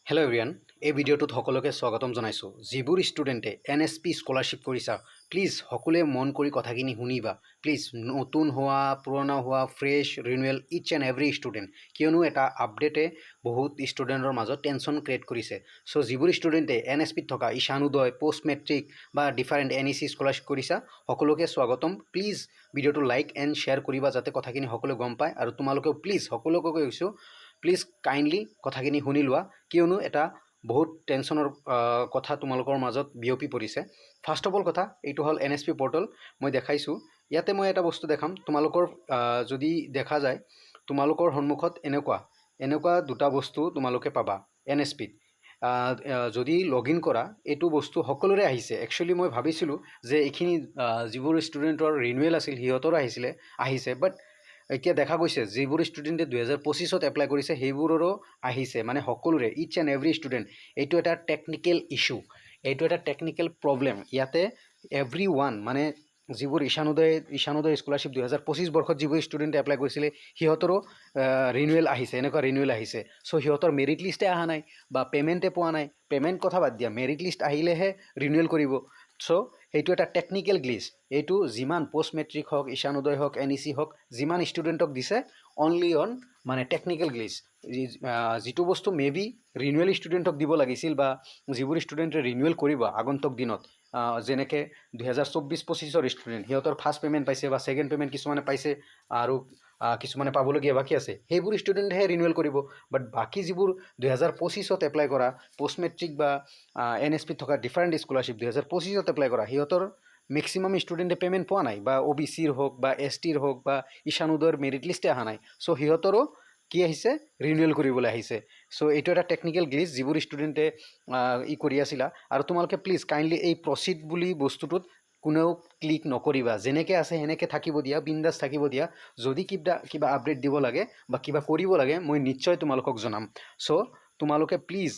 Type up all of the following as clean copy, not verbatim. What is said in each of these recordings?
Hello' everyone, এই ভিডিঅ'টোত সকলোকে স্বাগতম জনাইছোঁ। যিবোৰ ষ্টুডেণ্টে NSP স্কলাৰশ্বিপ কৰিছা, প্লিজ সকলোৱে মন কৰি কথাখিনি শুনিবা। প্লিজ নতুন হোৱা, পুৰণা হোৱা, fresh, renewal, each and every student, কিয়নো এটা আপডেটে বহুত ষ্টুডেণ্টৰ মাজত টেনশ্যন ক্ৰিয়েট কৰিছে। চ' যিবোৰ ষ্টুডেণ্টে NSPত থকা ঈশানোদয়, পষ্ট মেট্ৰিক বা ডিফাৰেণ্ট NEC স্কলাৰশ্বিপ কৰিছা, সকলোকে স্বাগতম। প্লিজ ভিডিঅ'টো লাইক এণ্ড শ্বেয়াৰ কৰিবা যাতে কথাখিনি সকলোৱে গম পায়। আৰু তোমালোকেও প্লিজ সকলোকে কৈছোঁ, প্লিজ কাইণ্ডলি কথাখিনি শুনি লোৱা, কিয়নো এটা বহুত টেনশ্যনৰ কথা তোমালোকৰ মাজত বিয়পি পৰিছে। ফাৰ্ষ্ট অফ অল কথা এইটো হ'ল NSP পৰ্টেল। মই দেখাইছোঁ, ইয়াতে মই এটা বস্তু দেখাম। তোমালোকৰ যদি দেখা যায়, তোমালোকৰ সন্মুখত এনেকুৱা দুটা বস্তু তোমালোকে পাবা NSPত। যদি লগ ইন কৰা, এইটো বস্তু সকলোৰে আহিছে। একচুৱেলি মই ভাবিছিলোঁ যে এইখিনি যিবোৰ ষ্টুডেণ্টৰ ৰিনুৱেল আছিল সিহঁতৰো আহিছে, বাট এতিয়া দেখা গৈছে যিবোৰ ষ্টুডেণ্টে 2025ত এপ্লাই কৰিছে সেইবোৰৰো আহিছে, মানে সকলোৰে, ইচ এণ্ড এভৰি ষ্টুডেণ্ট। এইটো এটা টেকনিকেল ইছ্যু, এইটো এটা টেকনিকেল প্ৰব্লেম। ইয়াতে এভৰি ওৱান, মানে যিবোৰ ঈশানোদয় স্কলাৰশ্বিপ 2025 বৰ্ষত যিবোৰ ষ্টুডেণ্টে এপ্লাই কৰিছিলে সিহঁতৰো ৰিনুৱেল আহিছে, এনেকুৱা ৰিনুৱেল আহিছে। চ' সিহঁতৰ মেৰিট লিষ্টে অহা নাই বা পে'মেণ্টে পোৱা নাই। পে'মেণ্ট কথা বাদ দিয়া, মেৰিট লিষ্ট আহিলেহে ৰিনুৱেল কৰিব। চ' সেইটো এটা টেকনিকেল গ্লিচ। এইটো যিমান পষ্ট মেট্ৰিক হওক, ঈশানোদয় হওক, NEC হওক, যিমান ষ্টুডেণ্টক দিছে, অনলি অন মানে টেকনিকেল গ্লিচ। যিটো বস্তু মে বি ৰিনুৱেল ষ্টুডেণ্টক দিব লাগিছিল, বা যিবোৰ ষ্টুডেণ্টে ৰিনুৱেল কৰিব আগন্তুক দিনত, যেনেকৈ 2024-25ৰ ষ্টুডেণ্ট, সিহঁতৰ ফাৰ্ষ্ট পে'মেণ্ট পাইছে বা ছেকেণ্ড পে'মেণ্ট কিছুমানে পাইছে আৰু কিছুমানে পাবলগীয়া বাকী আছে, সেইবোৰ ষ্টুডেণ্টেহে ৰিনুৱেল কৰিব। বাট বাকী যিবোৰ 2025ত এপ্লাই কৰা পষ্ট মেট্ৰিক বা NSPত থকা ডিফাৰেণ্ট স্কলাৰশ্বিপ 2025ত এপ্লাই কৰা, সিহঁতৰ মেক্সিমাম ষ্টুডেণ্টে পে'মেণ্ট পোৱা নাই, বা OBCৰ হওক বা STৰ হওক বা ঈশানোদয়ৰ মেৰিট লিষ্টে অহা নাই। চ' সিহঁতৰো কি আহিছে, ৰিনুৱেল কৰিবলৈ আহিছে। চ' এইটো এটা টেকনিকেল গ্লিচ যিবোৰ ষ্টুডেণ্টে কৰি আছিলা। আৰু তোমালোকে প্লিজ কাইণ্ডলি এই প্ৰচিড বুলি বস্তুটোত কোনেও ক্লিক নকৰিবা। যেনেকৈ আছে সেনেকৈ থাকিব দিয়া, বিন্দাছ থাকিব দিয়া। যদি কিবা আপডেট দিব লাগে বা কিবা কৰিব লাগে, মই নিশ্চয় তোমালোকক জনাম। চ' তোমালোকে প্লিজ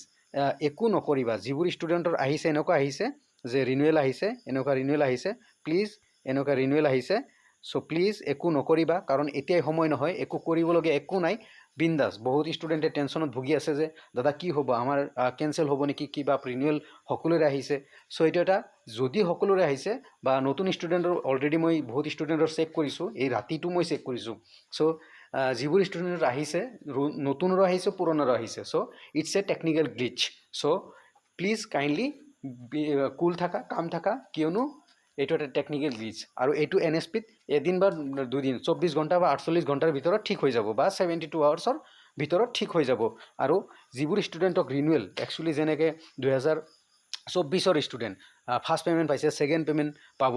একো নকৰিবা। যিবোৰ ষ্টুডেণ্টৰ আহিছে, এনেকুৱা আহিছে যে ৰিনুৱেল আহিছে, এনেকুৱা ৰিনুৱেল আহিছে, প্লিজ এনেকুৱা ৰিনুৱেল আহিছে। চ' প্লিজ একো নকৰিবা, কাৰণ এতিয়াই সময় নহয়, একো কৰিবলগীয়া একো নাই। বিন্দাছ। বহুত ষ্টুডেণ্টে টেনশ্যনত ভুগি আছে যে দাদা কি হ'ব, আমাৰ কেঞ্চেল হ'ব নেকি, কিবা ৰিনুৱেল সকলোৰে আহিছে। চ' এইটো এটা, যদি সকলোৰে আহিছে বা নতুন ষ্টুডেণ্টৰ, অলৰেডি মই বহুত ষ্টুডেণ্টৰ চেক কৰিছোঁ, এই ৰাতিটো মই চেক কৰিছোঁ। চ' যিবোৰ ষ্টুডেণ্টৰ আহিছে, নতুনৰো আহিছে, পুৰণাৰো আহিছে। So' it's a technical glitch. So' please kindly cool থাকা, কাম থাকা, কিয়নো এইটো এটা টেকনিকেল গ্লিচ। আৰু এইটো NSPত এদিন বা দুদিন, 24 ঘণ্টা বা 48 ঘণ্টাৰ ভিতৰত ঠিক হৈ যাব, বা 72 আৱাৰ্ছৰ ভিতৰত ঠিক হৈ যাব। আৰু যিবোৰ ষ্টুডেণ্টক ৰিনুৱেল, একচুৱেলি যেনেকৈ 2024ৰ ষ্টুডেণ্ট ফাৰ্ষ্ট পে'মেণ্ট পাইছে, ছেকেণ্ড পে'মেণ্ট পাব,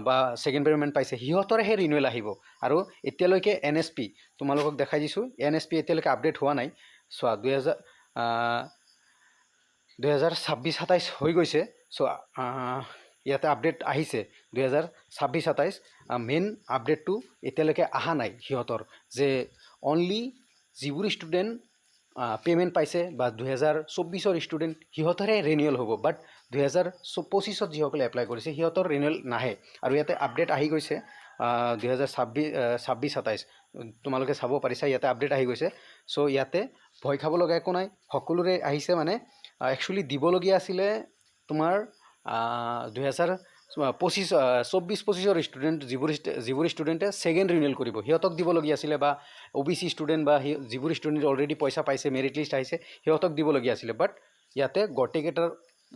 বা ছেকেণ্ড পে'মেণ্ট পাইছে, সিহঁতৰহে ৰিনুৱেল আহিব। আৰু এতিয়ালৈকে NSP তোমালোকক দেখাই দিছোঁ, NSP এতিয়ালৈকে আপডেট হোৱা নাই। চোৱা, 2026-27 হৈ গৈছে। চ' ইয়াতে আপডেট আহিছে 2026-27। মেইন আপডেটটো এতিয়ালৈকে অহা নাই সিহঁতৰ, যে অনলি যিবোৰ ষ্টুডেণ্ট পে'মেণ্ট পাইছে বা 2024ৰ ষ্টুডেণ্ট, সিহঁতৰহে ৰিনিউৱেল হ'ব। বাট 2025ত যিসকলে এপ্লাই কৰিছে সিহঁতৰ ৰিনিউৱেল নাহে। আৰু ইয়াতে আপডেট আহি গৈছে 2026-27, তোমালোকে চাব পাৰিছা, ইয়াতে আপডেট আহি গৈছে। চ' ইয়াতে ভয় খাব লগা একো নাই, সকলোৰে আহিছে। মানে একচুৱেলি দিবলগীয়া আছিলে তোমাৰ 2024-25ৰ ষ্টুডেণ্ট, যিবোৰ ষ্টুডেণ্টে ছেকেণ্ড ৰিনিউৱেল কৰিব, সিহঁতক দিবলগীয়া আছিলে, বা OBC ষ্টুডেণ্ট বা যিবোৰ ষ্টুডেণ্ট অলৰেডি পইচা পাইছে, মেৰিট লিষ্ট আহিছে, সিহঁতক দিবলগীয়া আছিলে। বাট ইয়াতে গোটেইকেইটাৰ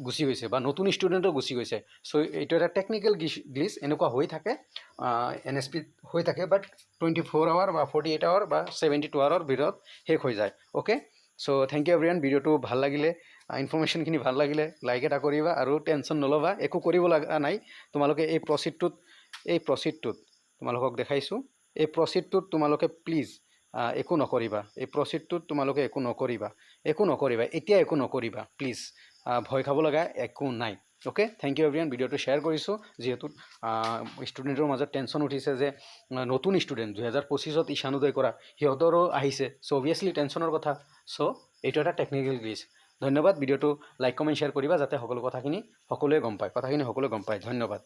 গুচি গৈছে, বা নতুন ষ্টুডেণ্টও গুচি গৈছে। চ' এইটো এটা টেকনিকেল গ্লিচ, এনেকুৱা হৈ থাকে NSPত হৈ থাকে। বাট 24 আৱাৰ বা 48 আৱাৰ বা 72 আৱাৰৰ ভিতৰত শেষ হৈ যায়। Okay, so' thank you everyone. ভিডিঅ'টো ভাল লাগিলে, ইনফৰ্মেশ্যনখিনি ভাল লাগিলে, লাইক এটা কৰিবা। আৰু টেনশ্যন নল'বা, একো কৰিব লগা নাই। তোমালোকে এই প্ৰচিডটোত তোমালোকক দেখাইছোঁ, এই প্ৰচিডটোত তোমালোকে প্লিজ একো নকৰিবা। এই প্ৰচিডটোত তোমালোকে একো নকৰিবা, এতিয়া একো নকৰিবা প্লিজ। ভয় খাব লগা একো নাই। Okay, thank you everyone. ভিডিঅ'টো শ্বেয়াৰ কৰিছোঁ, যিহেতু ষ্টুডেণ্টৰ মাজত টেনশ্যন উঠিছে যে নতুন ষ্টুডেণ্ট 2025ত ঈশানোদয় কৰা, সিহঁতৰো আহিছে। চ' অভিয়াছলি টেনশ্যনৰ কথা। চ' এইটো এটা টেকনিকেল গ্লিচ। ধন্যবাদ। ভিডিঅ'টো লাইক, কমেণ্ট, শ্বেয়াৰ কৰিবা যাতে সকলোৱে গম পায়। ধন্যবাদ।